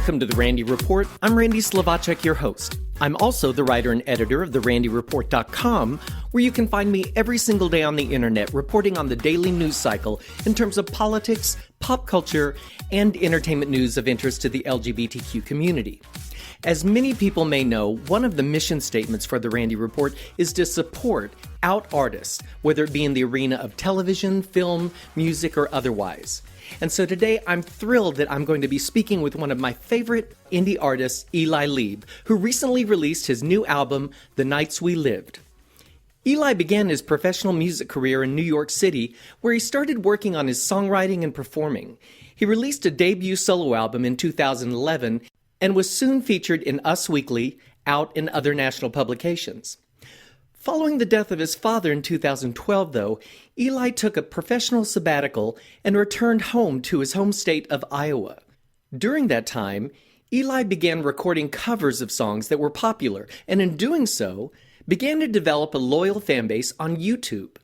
Welcome to The Randy Report. I'm Randy Slovacek, your host. I'm also the writer and editor of therandyreport.com, where you can find me every single day on the internet reporting on the daily news cycle in terms of politics, pop culture, and entertainment news of interest to the LGBTQ community. As many people may know, one of the mission statements for The Randy Report is to support out artists, whether it be in the arena of television, film, music, or otherwise. And so today I'm thrilled that I'm going to be speaking with one of my favorite indie artists, Eli Lieb, who recently released his new album, The Nights We Lived. Eli began his professional music career in New York City, where he started working on his songwriting and performing. He released a debut solo album in 2011 and was soon featured in Us Weekly, out in other national publications. Following the death of his father in 2012, though, Eli took a professional sabbatical and returned home to his home state of Iowa. During that time, Eli began recording covers of songs that were popular, and in doing so, began to develop a loyal fan base on YouTube.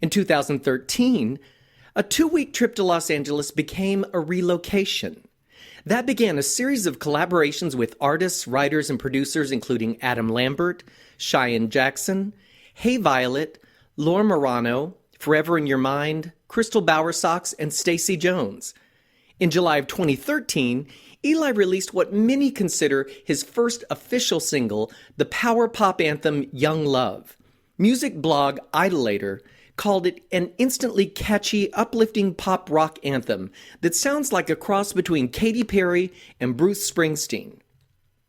In 2013, a 2-week trip to Los Angeles became a relocation. That began a series of collaborations with artists, writers, and producers including Adam Lambert, Cheyenne Jackson, Hey Violet, Laura Marano, Forever in Your Mind, Crystal Bowersox, and Stacey Jones. In July of 2013, Eli released what many consider his first official single, the power pop anthem Young Love. Music blog Idolator called it an instantly catchy, uplifting pop rock anthem that sounds like a cross between Katy Perry and Bruce Springsteen.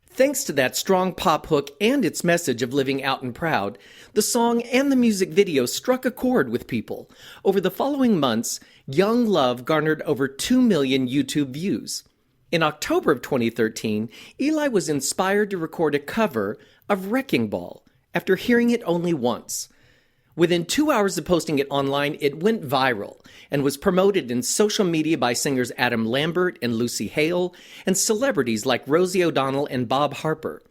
Thanks to that strong pop hook and its message of living out and proud, the song and the music video struck a chord with people. Over the following months, Young Love garnered over 2 million YouTube views. In October of 2013, Eli was inspired to record a cover of Wrecking Ball after hearing it only once. Within 2 hours of posting it online, it went viral and was promoted in social media by singers Adam Lambert and Lucy Hale and celebrities like Rosie O'Donnell and Bob Harper.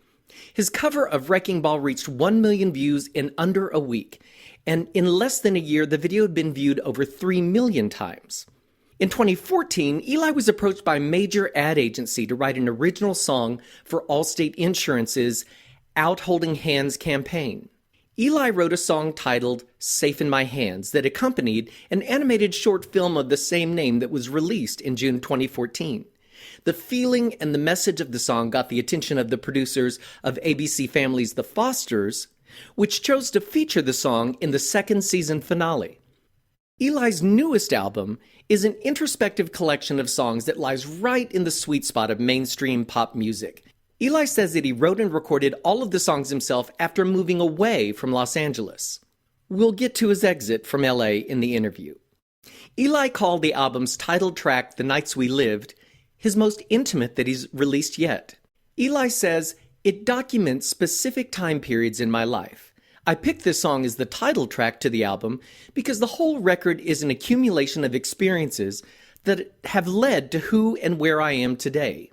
His cover of Wrecking Ball reached 1 million views in under a week, and in less than a year, the video had been viewed over 3 million times. In 2014, Eli was approached by a major ad agency to write an original song for Allstate Insurance's Out Holding Hands campaign. Eli wrote a song titled Safe in My Hands that accompanied an animated short film of the same name that was released in June 2014. The feeling and the message of the song got the attention of the producers of ABC Family's The Fosters, which chose to feature the song in the second season finale. Eli's newest album is an introspective collection of songs that lies right in the sweet spot of mainstream pop music. Eli says that he wrote and recorded all of the songs himself after moving away from Los Angeles. We'll get to his exit from LA in the interview. Eli called the album's title track, The Nights We Lived, his most intimate that he's released yet. Eli says, it documents specific time periods in my life. I picked this song as the title track to the album because the whole record is an accumulation of experiences that have led to who and where I am today.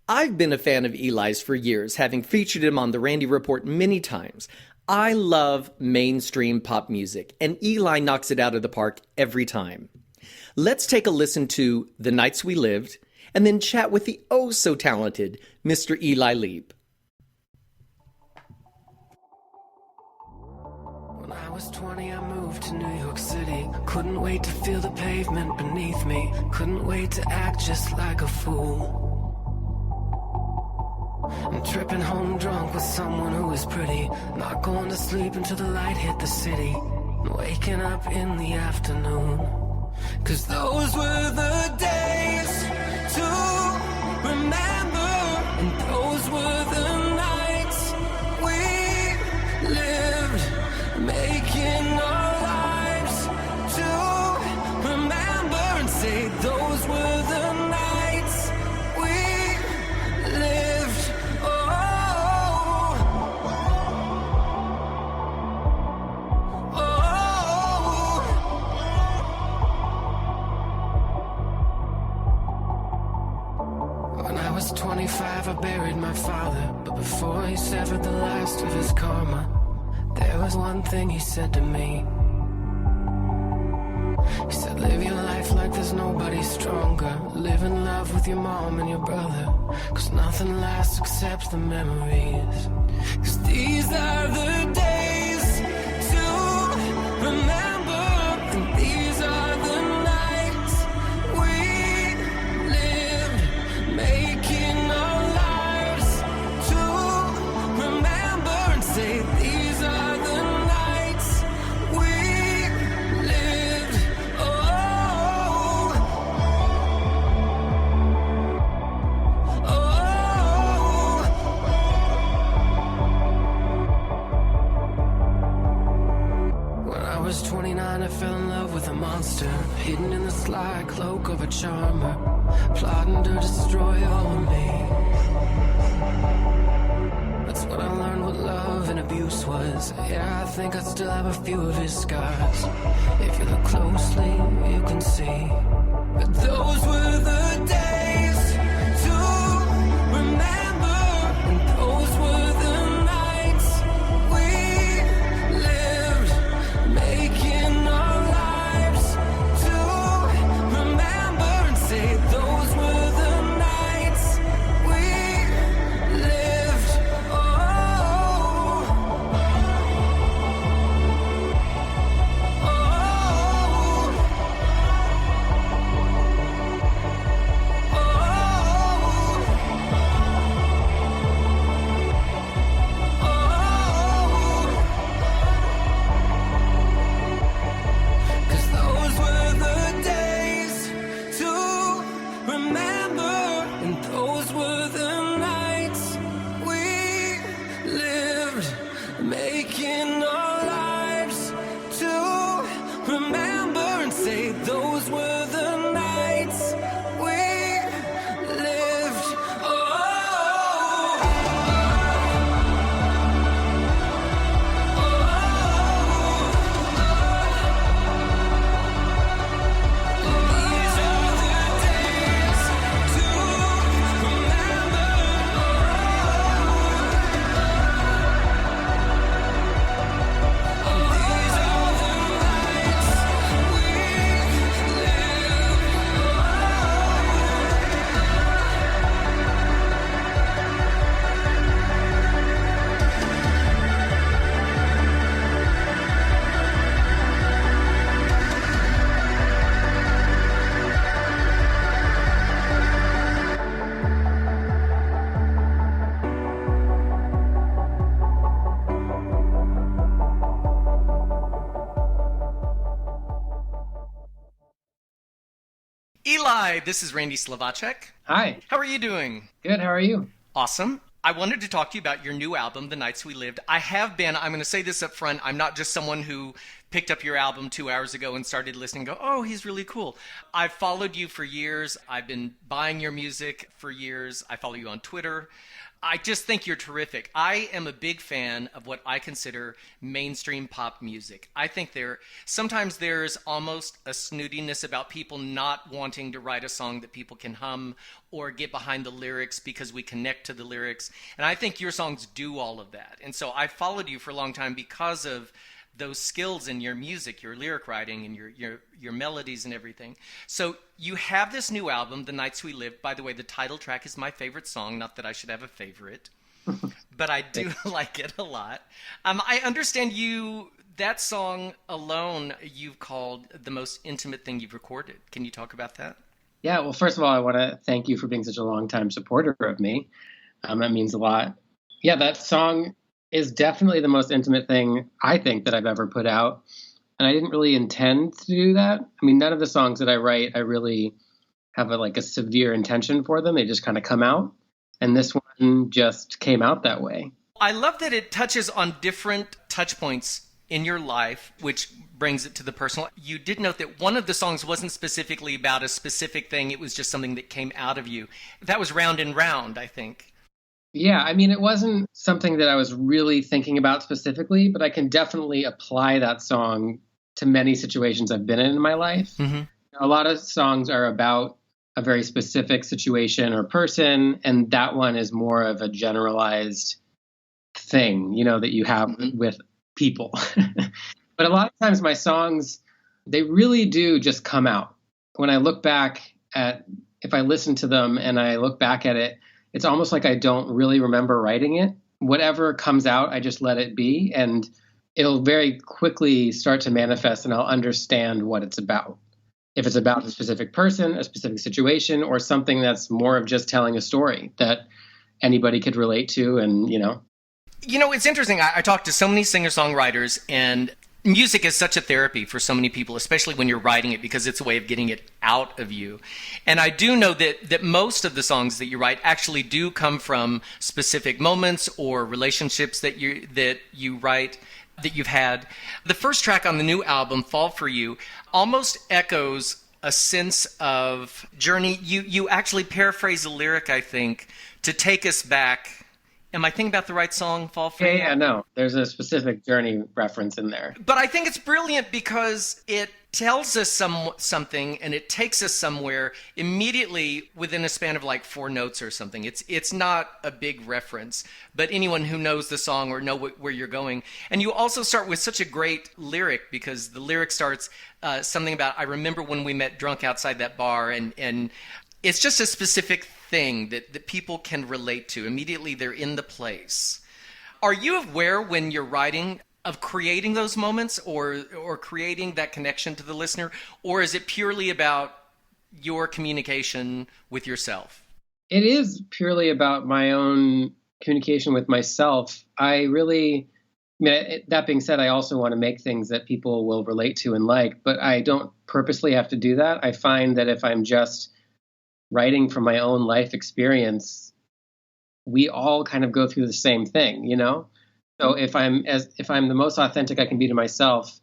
I've been a fan of Eli's for years, having featured him on The Randy Report many times. I love mainstream pop music, and Eli knocks it out of the park every time. Let's take a listen to The Nights We Lived, and then chat with the oh-so-talented Mr. Eli Lieb. When I was 20, I moved to New York City. Couldn't wait to feel the pavement beneath me. Couldn't wait to act just like a fool. I'm tripping home drunk with someone who is pretty. Not going to sleep until the light hit the city. Waking up in the afternoon. 'Cause those were the days to remember. And those were the nights we lived. Making our lives to remember. And say those were the nights we lived. When I was 25, I buried my father. But before he severed the last of his karma, there was one thing he said to me. He said, live your life life like there's nobody stronger. Live in love with your mom and your brother, 'cause nothing lasts except the memories. 'Cause these are the days to remember, and these are the nights we lived, making our lives to remember and say these are the nights we lived. When I was 29, I fell in love with a monster, hidden in the sly cloak of a charmer, plotting to destroy all of me. That's when I learned what love and abuse was. Yeah, I think I still have a few of his scars. If you look closely, you can see. But those were the days to remember, and those were the nights we lived, making our lives to remember and say those were the nights we lived. Making our lives to remember and say those were the nights we lived. These are the days to remember. Eli, this is Randy Slovacek. Hi. How are you doing? Good. How are you? Awesome. I wanted to talk to you about your new album, The Nights We Lived. I'm going to say this up front, I'm not just someone who picked up your album 2 hours ago and started listening and go, oh, he's really cool. I've followed you for years. I've been buying your music for years. I follow you on Twitter. I just think you're terrific. I am a big fan of what I consider mainstream pop music. I think sometimes there's almost a snootiness about people not wanting to write a song that people can hum or get behind the lyrics because we connect to the lyrics. And I think your songs do all of that. And so I followed you for a long time because of those skills in your music, your lyric writing, and your melodies and everything. So you have this new album, The Nights We Lived. By the way, the title track is my favorite song. Not that I should have a favorite, but I do like it a lot. I understand that song alone you've called the most intimate thing you've recorded. Can you talk about that? Yeah, well, first of all, I want to thank you for being such a long-time supporter of me. That means a lot. Yeah, that song is definitely the most intimate thing I think that I've ever put out. And I didn't really intend to do that. I mean, none of the songs that I write, I really have a severe intention for them. They just kind of come out. And this one just came out that way. I love that it touches on different touch points in your life, which brings it to the personal. You did note that one of the songs wasn't specifically about a specific thing. It was just something that came out of you. That was Round and Round, I think. Yeah, I mean, it wasn't something that I was really thinking about specifically, but I can definitely apply that song to many situations I've been in my life. Mm-hmm. A lot of songs are about a very specific situation or person, and that one is more of a generalized thing, that you have with people. But a lot of times my songs, they really do just come out when I look back at, if I listen to them and I look back at it, it's almost like I don't really remember writing it. Whatever comes out, I just let it be, and it'll very quickly start to manifest, and I'll understand what it's about. If it's about a specific person, a specific situation, or something that's more of just telling a story that anybody could relate to, and, you know. You know, it's interesting. I talk to so many singer-songwriters, and music is such a therapy for so many people, especially when you're writing it, because it's a way of getting it out of you. And I do know that most of the songs that you write actually do come from specific moments or relationships that you write, that you've had. The first track on the new album, Fall For You, almost echoes a sense of journey. You actually paraphrase a lyric, I think, to take us back. Am I thinking about the right song, Fall For You? Yeah, no. There's a specific Journey reference in there. But I think it's brilliant because it tells us something, and it takes us somewhere immediately within a span of like 4 notes or something. It's not a big reference, but anyone who knows the song or know where you're going. And you also start with such a great lyric, because the lyric starts something about, I remember when we met drunk outside that bar, and it's just a specific thing that people can relate to. Immediately they're in the place. Are you aware when you're writing of creating those moments or creating that connection to the listener? Or is it purely about your communication with yourself? It is purely about my own communication with myself. That being said, I also want to make things that people will relate to and like, but I don't purposely have to do that. I find that if I'm just writing from my own life experience, we all kind of go through the same thing, you know? So if I'm the most authentic I can be to myself,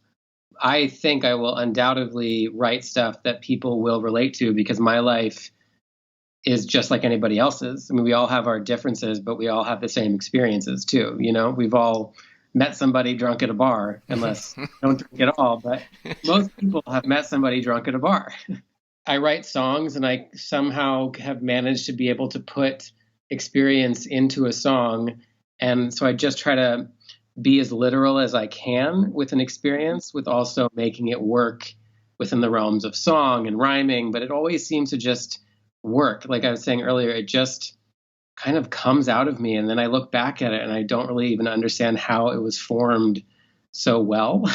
I think I will undoubtedly write stuff that people will relate to, because my life is just like anybody else's. I mean, we all have our differences, but we all have the same experiences too, you know? We've all met somebody drunk at a bar, unless you don't drink at all, but most people have met somebody drunk at a bar. I write songs, and I somehow have managed to be able to put experience into a song. And so I just try to be as literal as I can with an experience, with also making it work within the realms of song and rhyming. But it always seems to just work. Like I was saying earlier, it just kind of comes out of me. And then I look back at it and I don't really even understand how it was formed so well.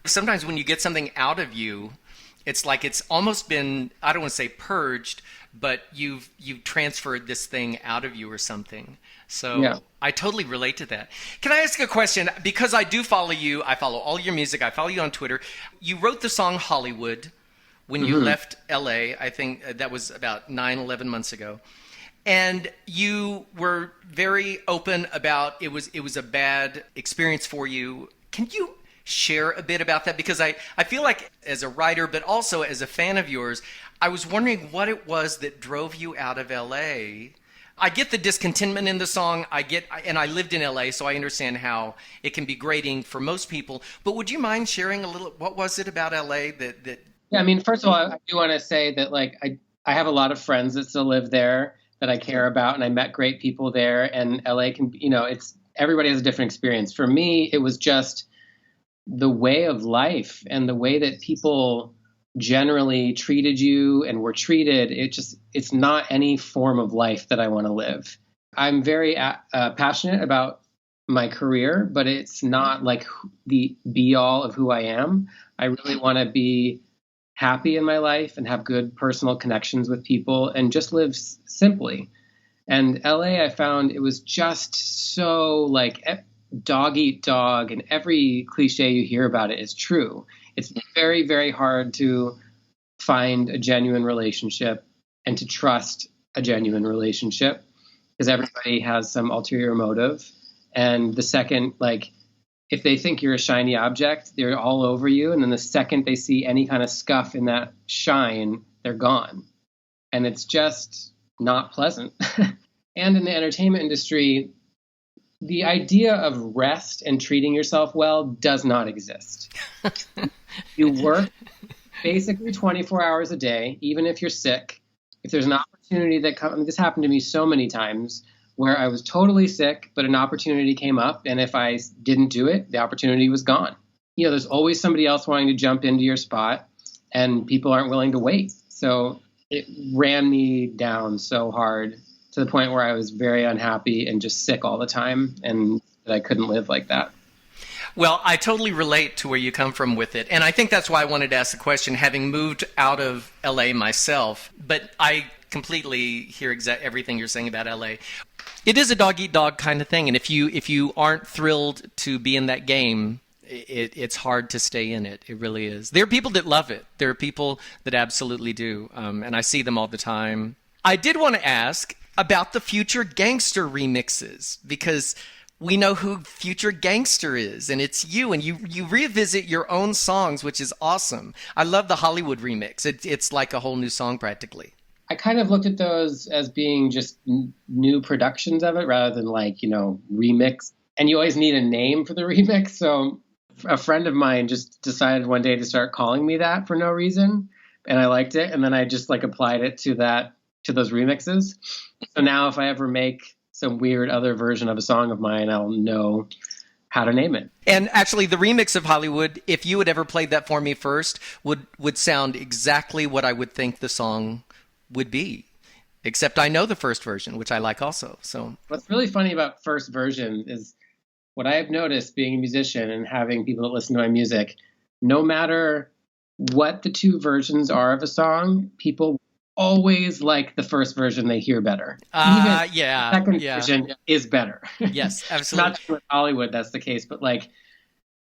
Sometimes when you get something out of you, it's like it's almost been, I don't want to say purged, but you've transferred this thing out of you or something. So yeah. I totally relate to that. Can I ask a question? Because I do follow you. I follow all your music. I follow you on Twitter. You wrote the song Hollywood when you left LA. I think that was about 11 months ago. And you were very open about it was a bad experience for you. Can you share a bit about that? Because I feel like as a writer, but also as a fan of yours, I was wondering what it was that drove you out of LA. I get the discontentment in the song. And I lived in LA, so I understand how it can be grating for most people. But would you mind sharing a little, what was it about LA that Yeah, I mean, first of all, I do want to say that like I have a lot of friends that still live there that I care about, and I met great people there, and LA can, you know, everybody has a different experience. For me, it was just the way of life and the way that people generally treated you and were treated. It's not any form of life that I want to live. I'm very passionate about my career, but it's not like the be all of who I am. I really want to be happy in my life and have good personal connections with people and just live simply. And LA, I found it was just so like dog eat dog, and every cliche you hear about it is true. It's very, very hard to find a genuine relationship and to trust a genuine relationship, because everybody has some ulterior motive. And the second, like, if they think you're a shiny object, they're all over you. And then the second they see any kind of scuff in that shine, they're gone. And it's just not pleasant. And in the entertainment industry, the idea of rest and treating yourself well does not exist. You work basically 24 hours a day, even if you're sick. If there's an opportunity that comes, I mean, this happened to me so many times where I was totally sick, but an opportunity came up, and if I didn't do it, the opportunity was gone. You know, there's always somebody else wanting to jump into your spot, and people aren't willing to wait. So it ran me down so hard to the point where I was very unhappy and just sick all the time, and that I couldn't live like that. Well, I totally relate to where you come from with it. And I think that's why I wanted to ask the question, having moved out of LA myself. But I completely hear everything you're saying about LA. It is a dog-eat-dog kind of thing. And if you aren't thrilled to be in that game, it's hard to stay in it. It really is. There are people that love it. There are people that absolutely do. And I see them all the time. I did want to ask about the Future Gangster remixes, because we know who Future Gangster is, and it's you, and you revisit your own songs, which is awesome. I love the Hollywood remix. It's like a whole new song practically. I kind of looked at those as being just new productions of it rather than remix. And you always need a name for the remix. So a friend of mine just decided one day to start calling me that for no reason. And I liked it. And then I just applied it to those remixes. So now if I ever make some weird other version of a song of mine, I'll know how to name it. And actually, the remix of Hollywood, if you had ever played that for me first, would sound exactly what I would think the song would be. Except I know the first version, which I like also. So what's really funny about first version is what I have noticed being a musician and having people that listen to my music, no matter what the two versions are of a song, people always like the first version they hear better. Even the second version is better. Yes, absolutely. Not just with Hollywood that's the case, but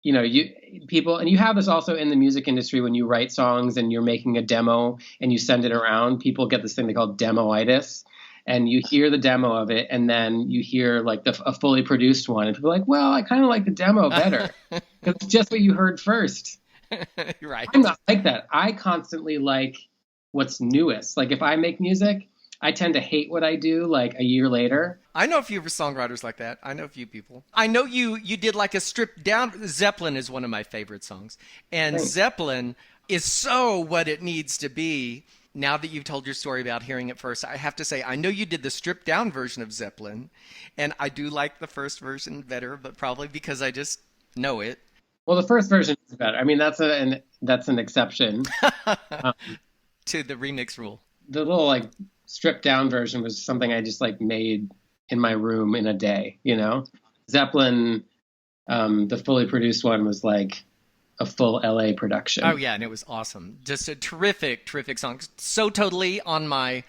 you have this also in the music industry when you write songs and you're making a demo and you send it around, people get this thing they call demoitis, and you hear the demo of it and then you hear a fully produced one and people are like, well, I kind of like the demo better because it's just what you heard first. Right. I'm not like that. I constantly like what's newest. If I make music, I tend to hate what I do a year later. I know a few songwriters like that. I know a few people. I know you did a stripped down. Zeppelin is one of my favorite songs. And Thanks. Zeppelin is so what it needs to be. Now that you've told your story about hearing it first, I have to say, I know you did the stripped down version of Zeppelin. And I do like the first version better, but probably because I just know it. Well, the first version is better. I mean, that's an exception. To the remix rule. The little stripped down version was something I just made in my room in a day, Zeppelin, the fully produced one was a full LA production. Oh yeah, and it was awesome. Just a terrific song. So totally on my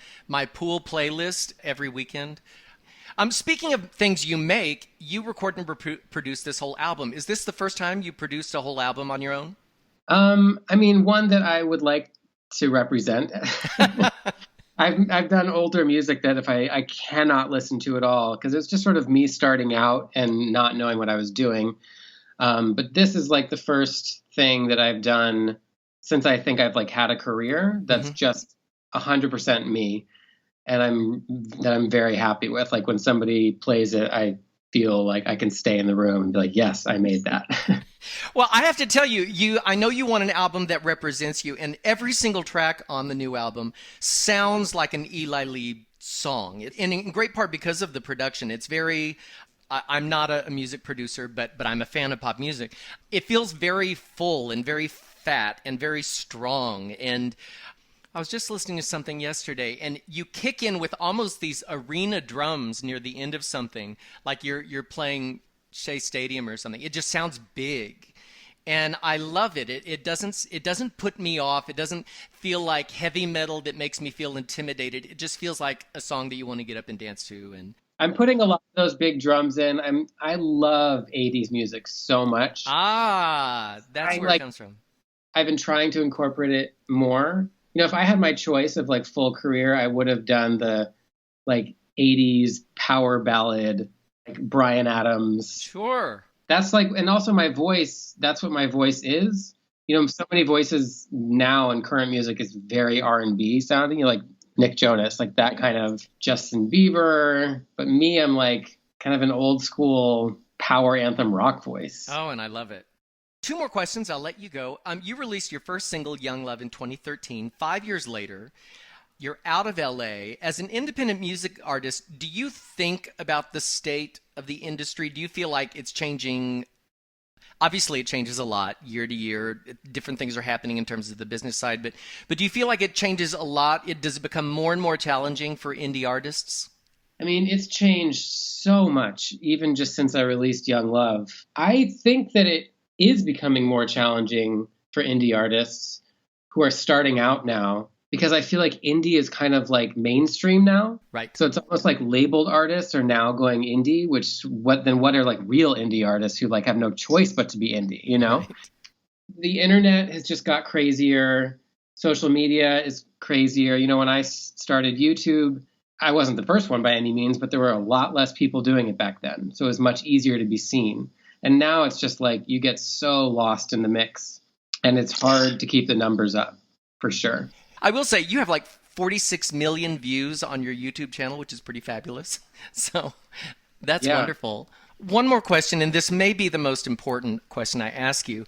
pool playlist every weekend. Speaking of things you make, you record and produce this whole album. Is this the first time you produced a whole album on your own? I mean, one that I would like to represent. I've done older music that if I cannot listen to at all because it's just sort of me starting out and not knowing what I was doing. But this is the first thing that I've done since I think I've had a career that's just 100% me, and I'm very happy with. When somebody plays it, I feel like I can stay in the room and be like, yes, I made that. Well, I have to tell you, I know you want an album that represents you, and every single track on the new album sounds like an Eli Lieb song, and in great part because of the production. It's very, I'm not a music producer, but I'm a fan of pop music. It feels very full and very fat and very strong, and I was just listening to something yesterday, and you kick in with almost these arena drums near the end of something, like you're playing Shea Stadium or something. It just sounds big, and I love it. It doesn't put me off. It doesn't feel like heavy metal that makes me feel intimidated. It just feels like a song that you want to get up and dance to. And I'm putting a lot of those big drums in. I love 80s music so much. That's where it comes from. I've been trying to incorporate it more. If I had my choice of full career, I would have done the 80s power ballad, Bryan Adams. Sure. That's and also my voice, that's what my voice is. So many voices now in current music is very R&B sounding, Nick Jonas, that kind of Justin Bieber. But me, I'm kind of an old school power anthem rock voice. Oh, and I love it. 2 more questions, I'll let you go. You released your first single, Young Love, in 2013. 5 years later, you're out of LA. As an independent music artist, do you think about the state of the industry? Do you feel like it's changing Obviously, it changes a lot year to year. Different things are happening in terms of the business side. But do you feel like it changes a lot? Does it become more and more challenging for indie artists? I mean, it's changed so much, even just since I released Young Love. I think that it is becoming more challenging for indie artists who are starting out now, because I feel like indie is kind of like mainstream now. Right. So it's almost like labeled artists are now going indie, what are like real indie artists who like have no choice but to be indie, you know? Right. The internet has just got crazier. Social media is crazier. You know, when I started YouTube, I wasn't the first one by any means, but there were a lot less people doing it back then. So it was much easier to be seen. And now it's just like you get so lost in the mix, and it's hard to keep the numbers up, for sure. I will say you have like 46 million views on your YouTube channel, which is pretty fabulous. So that's wonderful. One more question, and this may be the most important question I ask you.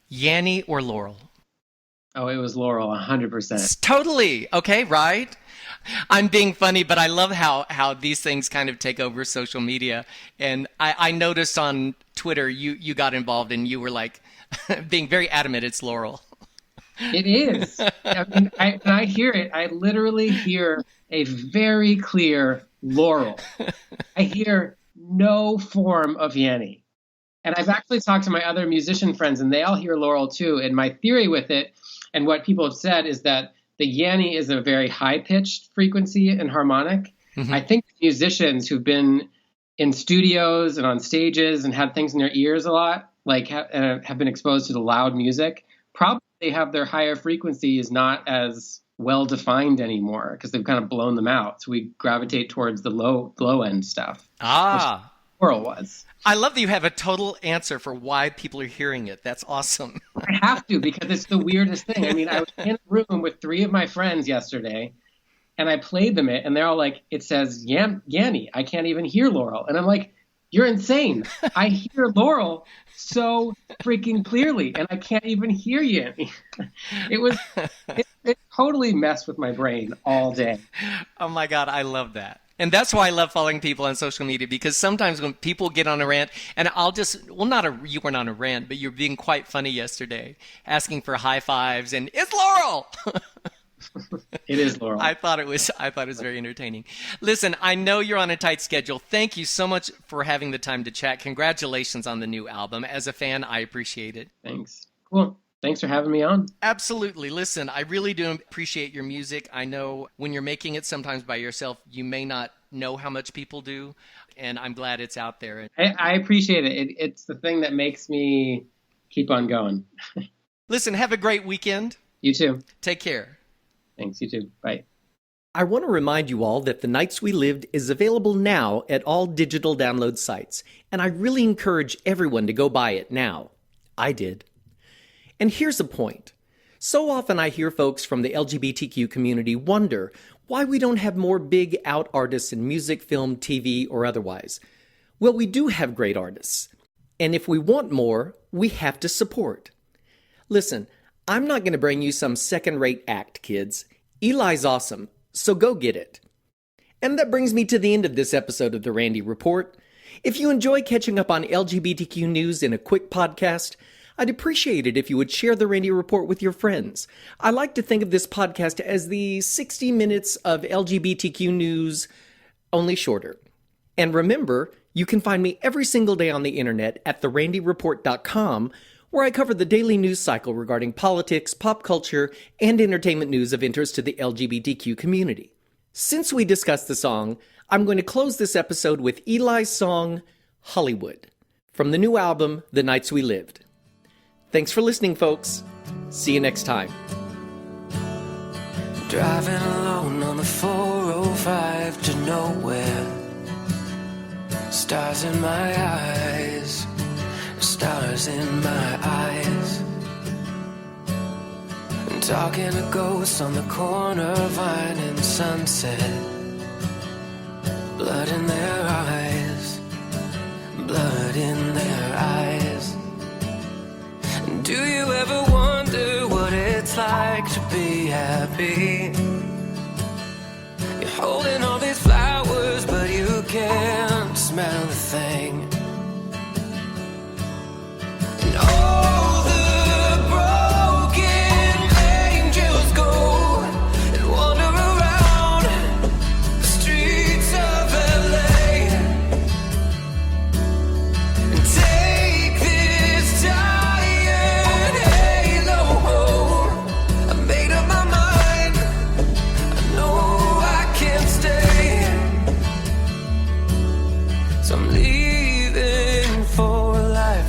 Yanni or Laurel? Oh, it was Laurel, 100%. Totally. Okay, right? I'm being funny, but I love how these things kind of take over social media. And I noticed on Twitter you got involved and you were like being very adamant it's Laurel. It is. I mean, when I hear it, I literally hear a very clear Laurel. I hear no form of Yanni. And I've actually talked to my other musician friends, and they all hear Laurel too. And my theory with it, and what people have said, is that the Yanni is a very high-pitched frequency and harmonic. Mm-hmm. I think musicians who've been in studios and on stages and had things in their ears a lot, like have been exposed to the loud music, probably have their higher frequencies not as well defined anymore because they've kind of blown them out. So we gravitate towards the low end stuff. Ah, Laurel was. I love that you have a total answer for why people are hearing it. That's awesome. I have to, because it's the weirdest thing. I mean, I was in a room with 3 of my friends yesterday, and I played them it, and they're all like, it says Yanni. I can't even hear Laurel. And I'm like, you're insane. I hear Laurel so freaking clearly, and I can't even hear Yanni. It totally messed with my brain all day. Oh my God, I love that. And that's why I love following people on social media, because sometimes when people get on a rant, and you weren't on a rant, but you're being quite funny yesterday, asking for high fives, and it's Laurel. It is Laurel. I thought it was very entertaining. Listen, I know you're on a tight schedule. Thank you so much for having the time to chat. Congratulations on the new album. As a fan, I appreciate it. Thanks. Cool. Thanks for having me on. Absolutely. Listen, I really do appreciate your music. I know when you're making it sometimes by yourself, you may not know how much people do, and I'm glad it's out there. I appreciate it. It's the thing that makes me keep on going. Listen, have a great weekend. You too. Take care. Thanks. You too. Bye. I want to remind you all that The Nights We Lived is available now at all digital download sites, and I really encourage everyone to go buy it now. I did. And here's the point. So often I hear folks from the LGBTQ community wonder why we don't have more big out artists in music, film, TV, or otherwise. Well, we do have great artists. And if we want more, we have to support. Listen, I'm not going to bring you some second-rate act, kids. Eli's awesome, so go get it. And that brings me to the end of this episode of The Randy Report. If you enjoy catching up on LGBTQ news in a quick podcast, I'd appreciate it if you would share The Randy Report with your friends. I like to think of this podcast as the 60 minutes of LGBTQ news, only shorter. And remember, you can find me every single day on the internet at therandyreport.com, where I cover the daily news cycle regarding politics, pop culture, and entertainment news of interest to the LGBTQ community. Since we discussed the song, I'm going to close this episode with Eli's song, Hollywood, from the new album, The Nights We Lived. Thanks for listening, folks. See you next time. Driving alone on the 405 to nowhere. Stars in my eyes, stars in my eyes. And talking to ghosts on the corner of Vine and Sunset. Blood in their eyes, blood in their eyes. Do you ever wonder what it's like to be happy? You're holding all these flowers, but you can't smell a thing.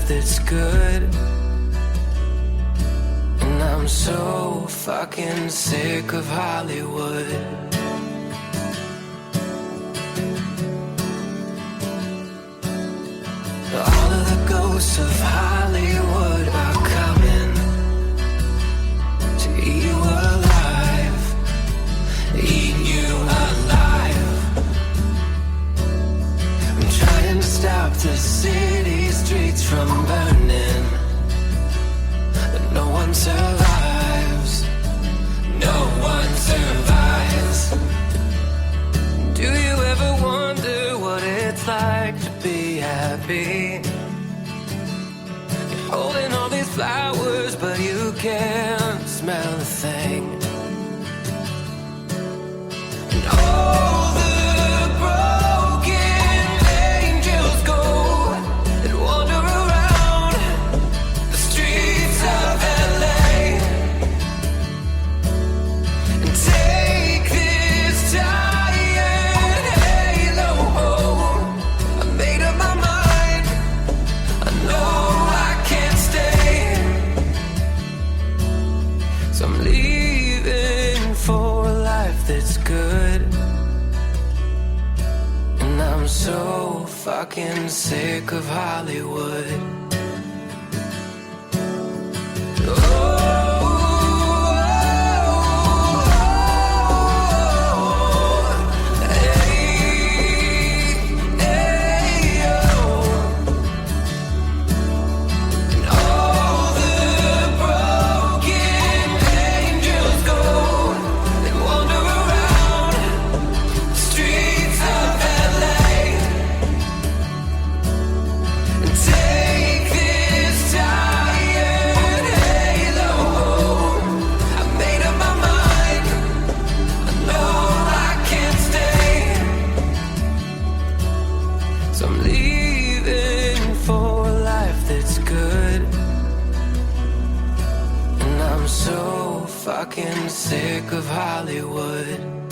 life that's good. And I'm so fucking sick of Hollywood. All of the ghosts of Hollywood are coming to eat you alive, eat you alive. I'm trying to stop the city streets from burning, but no one survives, no one survives. Do you ever wonder what it's like to be happy? You're holding all these flowers, but you can't smell a thing. And all the broken angels go and wander around the streets of LA and take this tired halo home. I made up my mind, I know I can't stay, so I'm leaving for a life that's good. And I'm so fucking sick of Hollywood. So I'm leaving for a life that's good. And I'm so fucking sick of Hollywood.